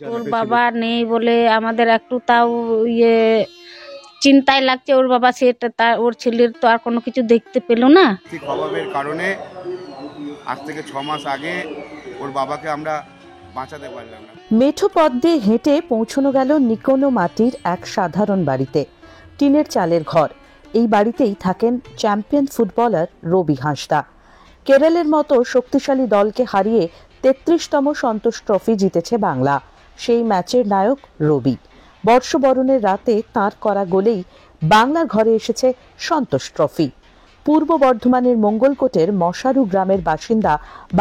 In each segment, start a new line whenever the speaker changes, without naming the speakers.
ওর বাবা নেই বলে আমাদের একটু তাও ইয়ে চিন্তায় লাগছে। ওর বাবা সেটা তার ওর ছেলের তো আর কোনো কিছু দেখতে পেল না।
ঠিক অভাবের কারণে আজ থেকে 6 মাস আগে ওর বাবাকে আমরা বাঁচাতে পারলাম না।
মেঠো পথ দিয়ে হেঁটে পৌঁছানো গেল নিকোনো মাটির এক সাধারণ বাড়িতে। টিনের চালের ঘর। এই বাড়িতেই থাকেন চ্যাম্পিয়ন ফুটবলার রবি হাঁসদা। কেরলের মতো শক্তিশালী দলকে হারিয়ে ৩৩তম সন্তোষ ট্রফি জিতেছে বাংলা। সেই ম্যাচের নায়ক রবি। বর্ষবরণের রাতে তাঁর করা গোলেই বাংলার ঘরে এসেছে সন্তোষ ট্রফি। পূর্ব বর্ধমানের মঙ্গলকোটের মশারু গ্রামের বাসিন্দা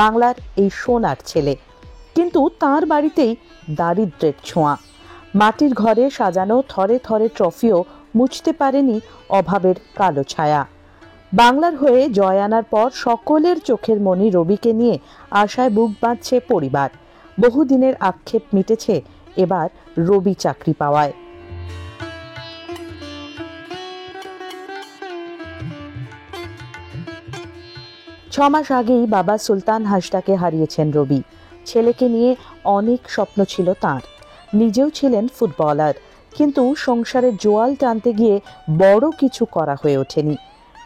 বাংলার এই সোনার ছেলে, কিন্তু তার বাড়িতেই দারিদ্র্যের ছোঁয়া। মাটির ঘরে সাজানো থরে থরে ট্রফিও মুছতে পারেনি অভাবের কালো ছায়া। বাংলার হয়ে জয় আনার পর সকলের চোখের মনি রবিকে নিয়ে আশায় বুক বাঁধছে পরিবার। বহুদিনের আক্ষেপ মিটেছে এবার রবি চাকরি পাওয়ায়। ছমাস আগেই বাবা সুলতান হাঁসদাকে হারিয়েছেন রবি। ছেলেকে নিয়ে অনেক স্বপ্ন ছিল তাঁর। নিজেও ছিলেন ফুটবলার, কিন্তু সংসারের জোয়াল টানতে গিয়ে বড় কিছু করা হয়ে ওঠেনি।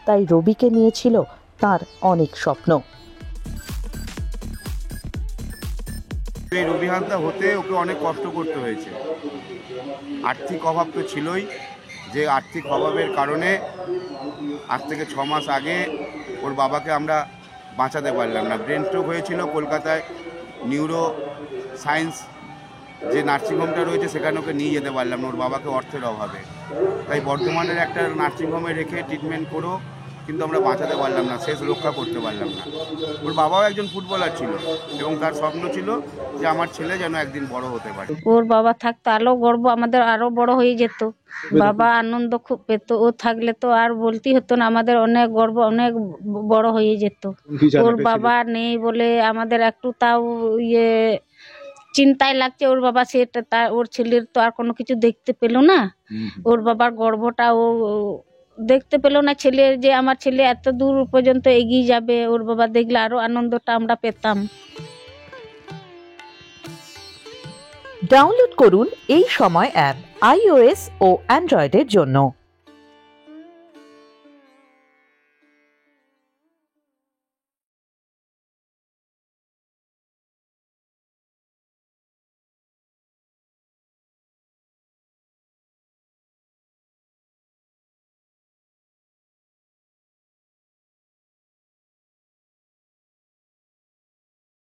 তাই রবিকে নিয়েছিল তার অনেক স্বপ্ন।
এই রবি হাঁসদা হতে ওকে অনেক কষ্ট করতে হয়েছে। আর্থিক অভাব তো ছিলই, যে আর্থিক অভাবের কারণে আজ থেকে 6 মাস আগে ওর বাবাকে আমরা বাঁচাতে পারলাম না। ব্রেন স্ট্রোক হয়েছিল কলকাতায়। নিউরো সায়েন্স যে নার্সিংহোমটা রয়েছে সেখানে ওকে নিয়ে যেতে পারলাম না ওর বাবাকে অর্থের অভাবে। তাই বর্ধমানের একটা নার্সিংহোমে রেখে ট্রিটমেন্ট করেও কিন্তু আমরা বাঁচাতে পারলাম না, শেষ রক্ষা করতে পারলাম না। ওর বাবাও একজন ফুটবলার ছিল এবং তার স্বপ্ন ছিল যে আমার ছেলে যেন একদিন বড় হতে পারে।
ওর বাবা থাকতো আরো গর্ব, আমাদের আরো বড় হয়ে যেত। বাবা আনন্দ খুব পেত। ও থাকলে তো আর বলতেই হতো না, আমাদের অনেক গর্ব, অনেক বড় হয়ে যেত। ওর বাবা নেই বলে আমাদের একটু তাও ইয়ে চিন্তায় লাগছে। ওর বাবা সেটা তার ওর ছেলের তো আর কোনো কিছু দেখতে পেল না। ওর বাবার গর্বটা ও দেখতে পেল না। ছেলের যে আমার ছেলে এত দূর পর্যন্ত এগিয়ে যাবে, ওর বাবা দেখলে আরো আনন্দটা আমরা পেতাম।
ডাউনলোড করুন এই সময় অ্যাপ iOS ও অ্যান্ড্রয়েডের জন্য।